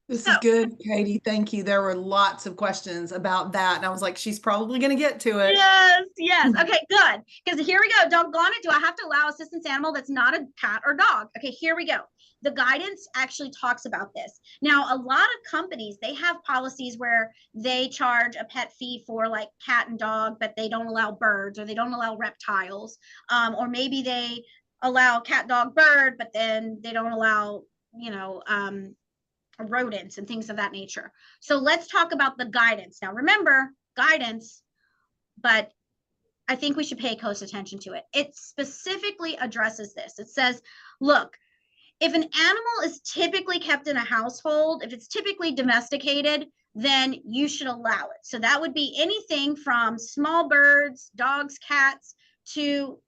This is good, Katie. Thank you. There were lots of questions about that. And I was like, she's probably going to get to it. Yes, yes. Okay, good. Because here we go. Doggonit, do I have to allow assistance animal that's not a cat or dog? Okay, here we go. The guidance actually talks about this. Now, a lot of companies, they have policies where they charge a pet fee for like cat and dog, but they don't allow birds, or they don't allow reptiles. Or maybe they allow cat, dog, bird, but then they don't allow, rodents and things of that nature. So let's talk about the guidance. Now, remember, guidance, but I think we should pay close attention to it. It specifically addresses this. It says, look, if an animal is typically kept in a household, if it's typically domesticated, then you should allow it. So that would be anything from small birds, dogs, cats, to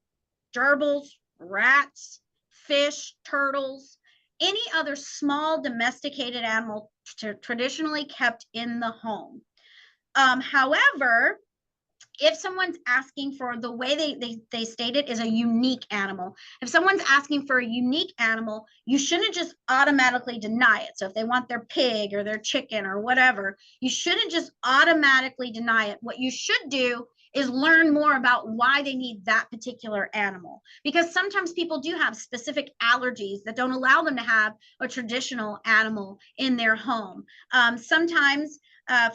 gerbils, rats, fish, turtles, any other small domesticated animal traditionally kept in the home. However, if someone's asking for, the way they state it is a unique animal. If someone's asking for a unique animal, you shouldn't just automatically deny it. So if they want their pig or their chicken or whatever, you shouldn't just automatically deny it. What you should do is learn more about why they need that particular animal. Because sometimes people do have specific allergies that don't allow them to have a traditional animal in their home. Sometimes,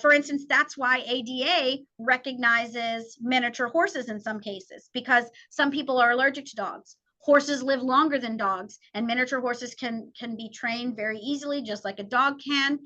for instance, that's why ADA recognizes miniature horses in some cases, because some people are allergic to dogs. Horses live longer than dogs, and miniature horses can be trained very easily, just like a dog can.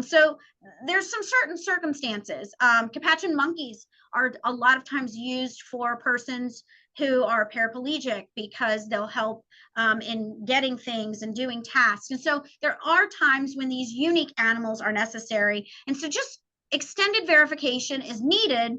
So there's some certain circumstances. Capuchin monkeys are a lot of times used for persons who are paraplegic, because they'll help in getting things and doing tasks. And so there are times when these unique animals are necessary. And so just extended verification is needed.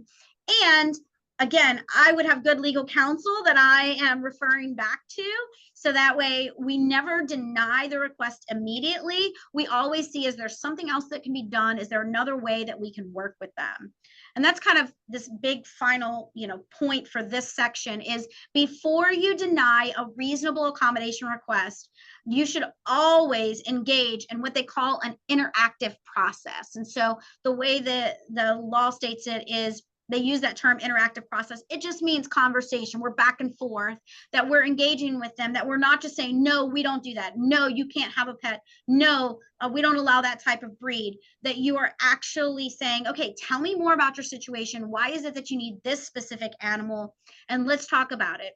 And again, I would have good legal counsel that I am referring back to. So that way we never deny the request immediately. We always see, is there something else that can be done? Is there another way that we can work with them? And that's kind of this big final, point for this section is, before you deny a reasonable accommodation request, you should always engage in what they call an interactive process. And so the way that the law states it is, they use that term interactive process. It just means conversation. We're back and forth, that we're engaging with them, that we're not just saying, no, we don't do that. No, you can't have a pet. No, we don't allow that type of breed. That you are actually saying, okay, tell me more about your situation. Why is it that you need this specific animal? And let's talk about it.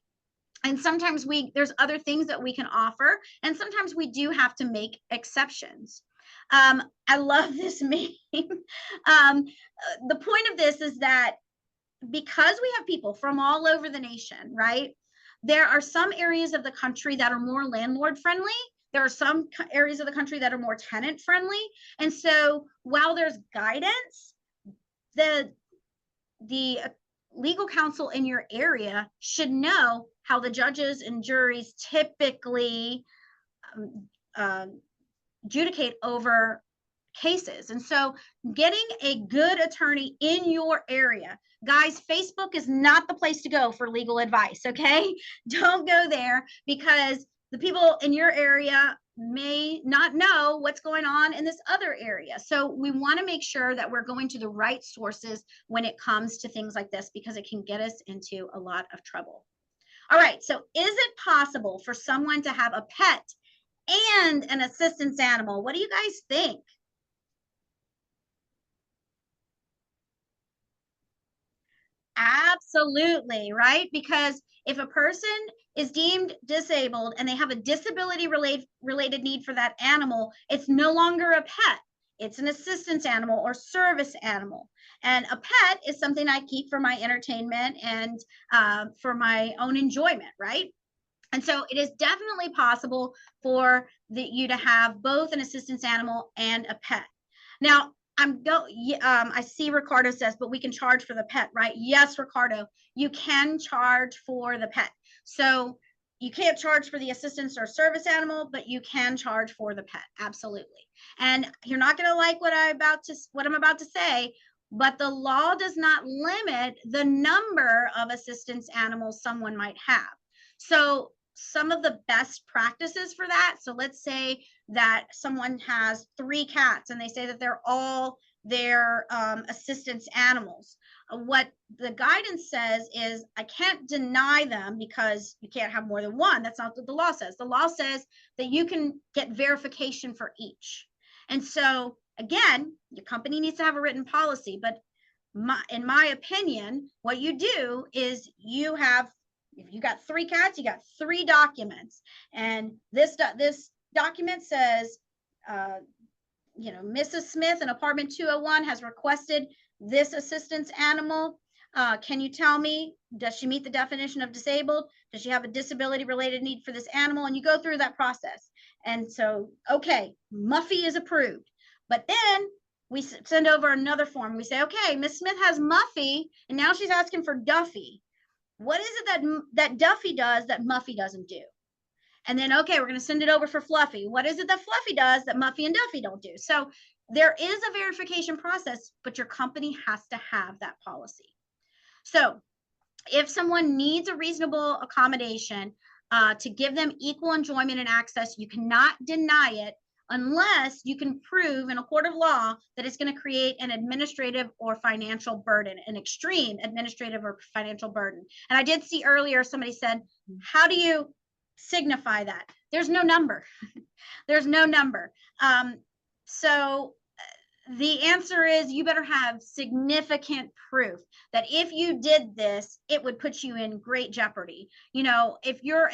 And sometimes there's other things that we can offer. And sometimes we do have to make exceptions. I love this meme. The point of this is that because we have people from all over the nation, right? There are some areas of the country that are more landlord friendly. There are some areas of the country that are more tenant friendly. And so while there's guidance, the legal counsel in your area should know how the judges and juries typically adjudicate over cases. And so getting a good attorney in your area, guys, Facebook is not the place to go for legal advice, okay? Don't go there, because the people in your area may not know what's going on in this other area. So we want to make sure that we're going to the right sources when it comes to things like this, because it can get us into a lot of trouble. All right, so is it possible for someone to have a pet and an assistance animal? What do you guys think? Absolutely, right? Because if a person is deemed disabled and they have a disability related need for that animal, it's no longer a pet. It's an assistance animal or service animal. And a pet is something I keep for my entertainment and for my own enjoyment, right? And so it is definitely possible for you to have both an assistance animal and a pet. Now, I see Ricardo says, but we can charge for the pet, right? Yes, Ricardo, you can charge for the pet. So you can't charge for the assistance or service animal, but you can charge for the pet. Absolutely. And you're not going to like what I'm about to say, but the law does not limit the number of assistance animals someone might have. So some of the best practices for that. So let's say that someone has 3 cats and they say that they're all their assistance animals. What the guidance says is, I can't deny them because you can't have more than one. That's not what the law says. The law says that you can get verification for each. And so again, your company needs to have a written policy, but in my opinion, what you do is if you got 3 cats, you got 3 documents. And this document says, Mrs. Smith in apartment 201 has requested this assistance animal. Can you tell me, does she meet the definition of disabled? Does she have a disability related need for this animal? And you go through that process. And so, okay, Muffy is approved. But then we send over another form. We say, okay, Miss Smith has Muffy, and now she's asking for Duffy. What is it that Duffy does that Muffy doesn't do? And then, okay, we're going to send it over for Fluffy. What is it that Fluffy does that Muffy and Duffy don't do? So there is a verification process, but your company has to have that policy. So if someone needs a reasonable accommodation to give them equal enjoyment and access, you cannot deny it unless you can prove in a court of law that it's going to create an administrative or financial burden, an extreme administrative or financial burden. And I did see earlier somebody said, how do you signify that? There's no number. There's no number. So the answer is you better have significant proof that if you did this, it would put you in great jeopardy. You know, if you're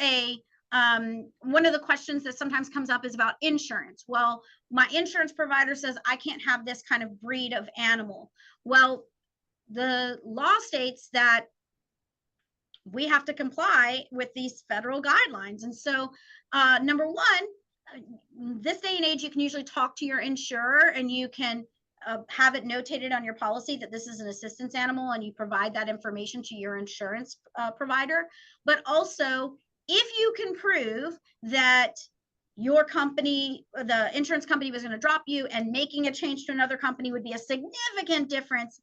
one of the questions that sometimes comes up is about insurance. Well, my insurance provider says I can't have this kind of breed of animal. Well, the law states that we have to comply with these federal guidelines. And so, number one, this day and age, you can usually talk to your insurer and you can have it notated on your policy that this is an assistance animal, and you provide that information to your insurance provider. But also, if you can prove that your company, the insurance company, was going to drop you and making a change to another company would be a significant difference,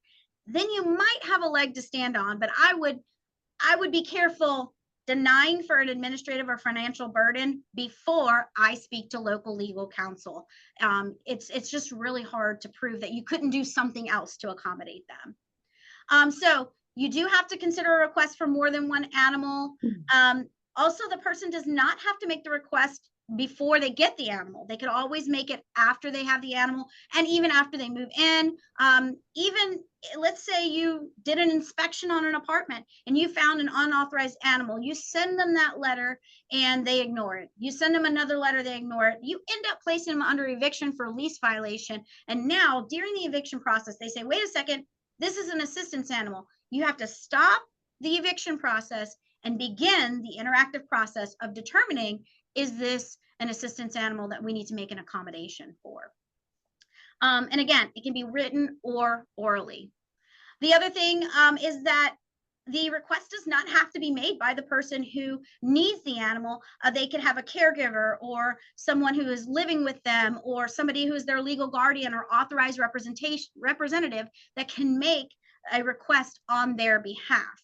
then you might have a leg to stand on. But I would be careful denying for an administrative or financial burden before I speak to local legal counsel. It's just really hard to prove that you couldn't do something else to accommodate them. So you do have to consider a request for more than one animal. Also, the person does not have to make the request before they get the animal. They could always make it after they have the animal, and even after they move in. Even let's say you did an inspection on an apartment and you found an unauthorized animal, you send them that letter and they ignore it. You send them another letter, they ignore it. You end up placing them under eviction for lease violation. And now during the eviction process, they say, wait a second, this is an assistance animal. You have to stop the eviction process and begin the interactive process of determining, is this an assistance animal that we need to make an accommodation for? And again, it can be written or orally. The other thing is that the request does not have to be made by the person who needs the animal. They could have a caregiver or someone who is living with them, or somebody who is their legal guardian or authorized representative that can make a request on their behalf.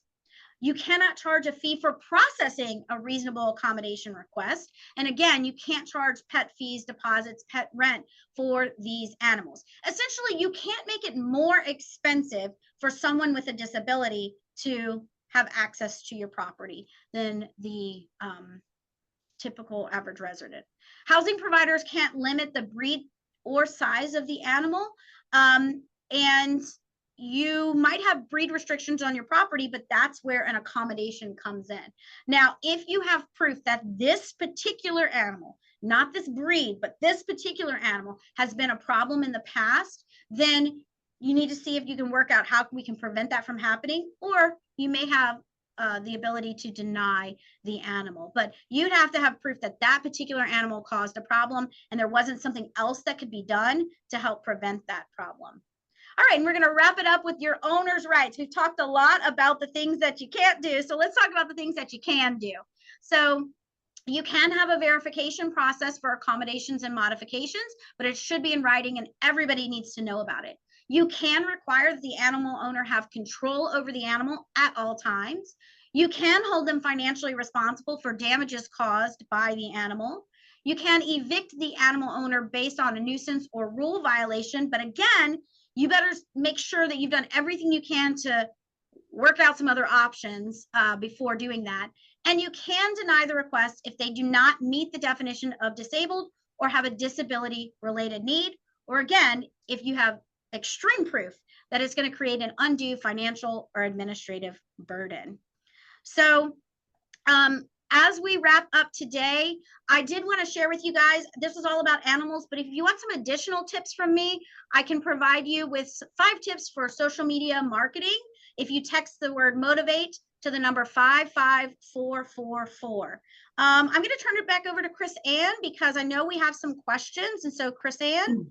You cannot charge a fee for processing a reasonable accommodation request. And again, you can't charge pet fees, deposits, pet rent for these animals. Essentially, you can't make it more expensive for someone with a disability to have access to your property than the typical average resident. Housing providers can't limit the breed or size of the animal. And you might have breed restrictions on your property, but that's where an accommodation comes in. Now, if you have proof that this particular animal, not this breed, but this particular animal has been a problem in the past, then you need to see if you can work out how we can prevent that from happening, or you may have the ability to deny the animal. But you'd have to have proof that that particular animal caused a problem and there wasn't something else that could be done to help prevent that problem. All right, and we're going to wrap it up with your owner's rights. We've talked a lot about the things that you can't do, so let's talk about the things that you can do. So you can have a verification process for accommodations and modifications, but it should be in writing and everybody needs to know about it. You can require that the animal owner have control over the animal at all times. You can hold them financially responsible for damages caused by the animal. You can evict the animal owner based on a nuisance or rule violation, but again, you better make sure that you've done everything you can to work out some other options before doing that. And you can deny the request if they do not meet the definition of disabled or have a disability-related need, or again, if you have extreme proof that it's going to create an undue financial or administrative burden. So as we wrap up today, I did want to share with you guys, this is all about animals, but if you want some additional tips from me, I can provide you with 5 tips for social media marketing. If you text the word motivate to the number 55444. I'm going to turn it back over to Chris Ann because I know we have some questions. And so Chris Ann,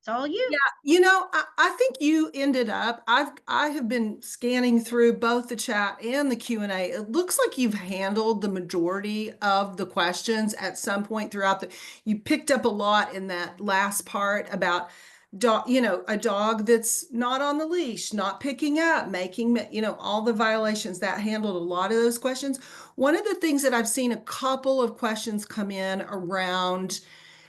it's all you. Yeah, you know, I think you ended up, I have been scanning through both the chat and the Q&A. It looks like you've handled the majority of the questions at some point throughout you picked up a lot in that last part about dog, you know, a dog that's not on the leash, not picking up, making, you know, all the violations. That handled a lot of those questions. One of the things that I've seen a couple of questions come in around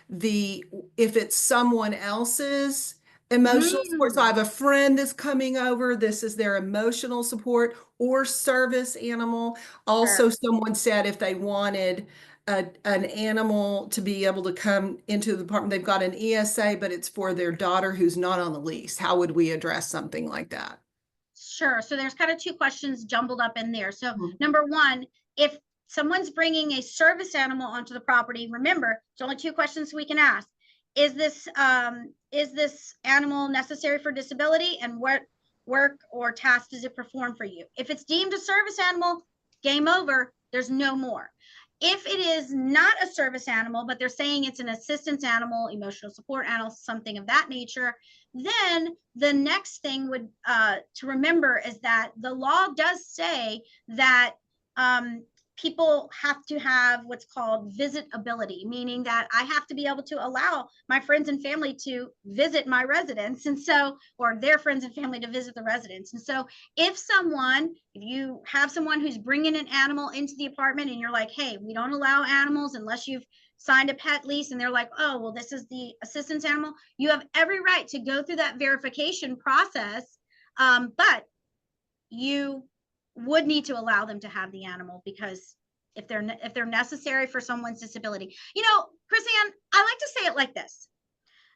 the if it's someone else's emotional support. So I Mm, have a friend that's coming over. This is their emotional support or service animal. sure. Also, someone said if they wanted an animal to be able to come into the apartment, they've got an ESA, but it's for their daughter who's not on the lease. How would we address something like that? Sure. So there's kind of two questions jumbled up in there. So Mhm. number one, if someone's bringing a service animal onto the property, remember, there's only two questions we can ask. Is this animal necessary for disability, and what work or task does it perform for you? If it's deemed a service animal, game over. There's no more. If it is not a service animal, but they're saying it's an assistance animal, emotional support animal, something of that nature, then the next thing would to remember is that the law does say that people have to have what's called visitability, meaning that I have to be able to allow my friends and family to visit my residence, and so, or their friends and family to visit the residence. And so, if you have someone who's bringing an animal into the apartment, and you're like, hey, we don't allow animals unless you've signed a pet lease, and they're like, oh, well, this is the assistance animal, you have every right to go through that verification process. But you would need to allow them to have the animal, because if they're necessary for someone's disability. Chrisanne, I like to say it like this: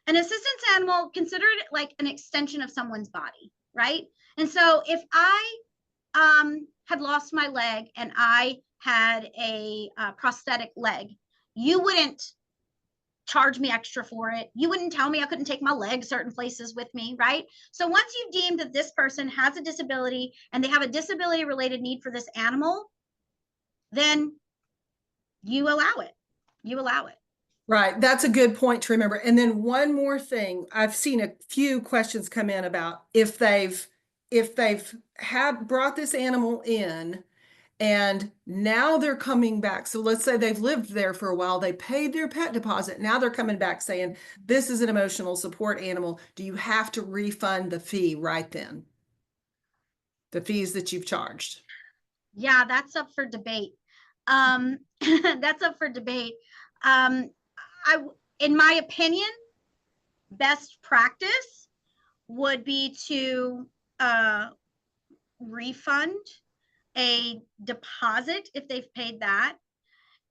an assistance animal, consider it like an extension of someone's body, right? And so if I had lost my leg and I had a prosthetic leg, you wouldn't charge me extra for it. You wouldn't tell me I couldn't take my leg certain places with me, right? So once you've deemed that this person has a disability and they have a disability related need for this animal, then you allow it. You allow it. Right. That's a good point to remember. And then one more thing, I've seen a few questions come in about if they've had brought this animal in and now they're coming back. So let's say they've lived there for a while, they paid their pet deposit. Now they're coming back saying, this is an emotional support animal. Do you have to refund the fee right then? The fees that you've charged? Yeah, that's up for debate. That's up for debate. Um, I, in my opinion, best practice would be to refund a deposit if they've paid that.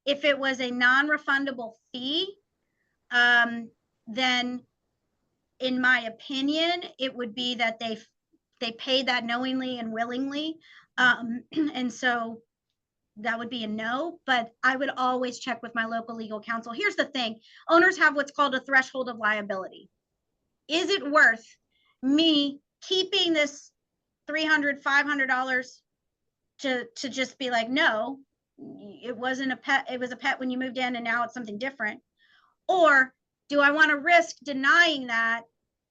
If it was a non-refundable fee, then in my opinion, it would be that they paid that knowingly and willingly. And so that would be a no, but I would always check with my local legal counsel. Here's the thing: owners have what's called a threshold of liability. Is it worth me keeping this $300, $500 to just be like, no, it wasn't a pet, it was a pet when you moved in and now it's something different? Or do I want to risk denying that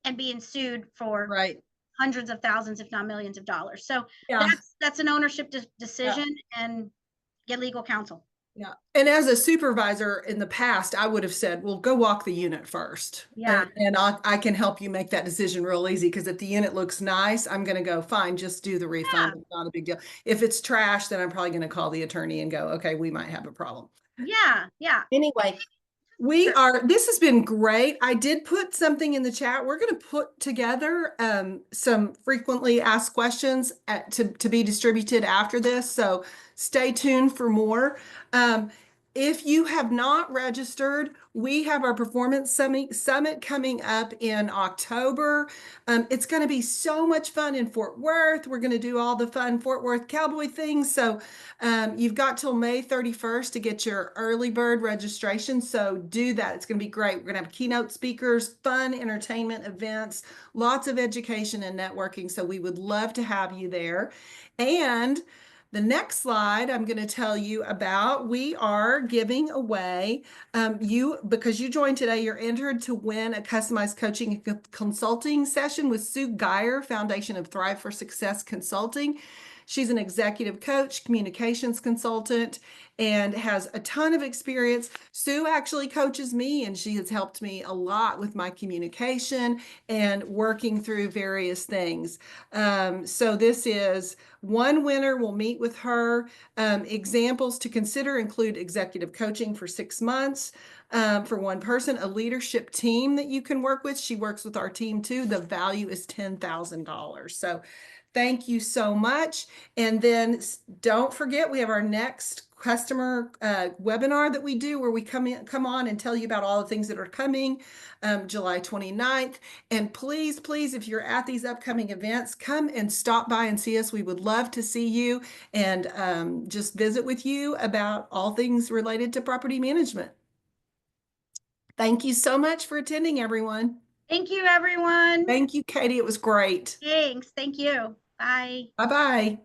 and being sued for Right. hundreds of thousands, if not millions of dollars? So Yeah. that's an ownership Yeah. decision, and get legal counsel. Yeah. And as a supervisor in the past, I would have said, well, go walk the unit first. Yeah. And I can help you make that decision real easy because if the unit looks nice, I'm going to go, fine, just do the refund. Yeah. It's not a big deal. If it's trash, then I'm probably going to call the attorney and go, okay, we might have a problem. Yeah. Yeah. Anyway, Sure. this has been great. I did put something in the chat. We're going to put together some frequently asked questions to be distributed after this. So stay tuned for more. Um, if you have not registered, we have our Performance Summit coming up in October. It's going to be so much fun in Fort Worth. We're going to do all the fun Fort Worth cowboy things. So you've got till May 31st to get your early bird registration. So do that. It's going to be great. We're going to have keynote speakers, fun entertainment events, lots of education and networking. So we would love to have you there. And the next slide I'm going to tell you about, we are giving away, because you joined today, you're entered to win a customized coaching and consulting session with Sue Geyer, Foundation of Thrive for Success Consulting. She's an executive coach, communications consultant, and has a ton of experience. Sue actually coaches me, and she has helped me a lot with my communication and working through various things. So this is one winner. We'll meet with her. Examples to consider include executive coaching for 6 months. For one person, a leadership team that you can work with. She works with our team too. The value is $10,000. So thank you so much. And then don't forget, we have our next customer webinar that we do where we come on and tell you about all the things that are coming July 29th. And please, please, if you're at these upcoming events, come and stop by and see us. We would love to see you and just visit with you about all things related to property management. Thank you so much for attending, everyone. Thank you, everyone. Thank you, Katie. It was great. Thanks. Thank you. Bye. Bye-bye.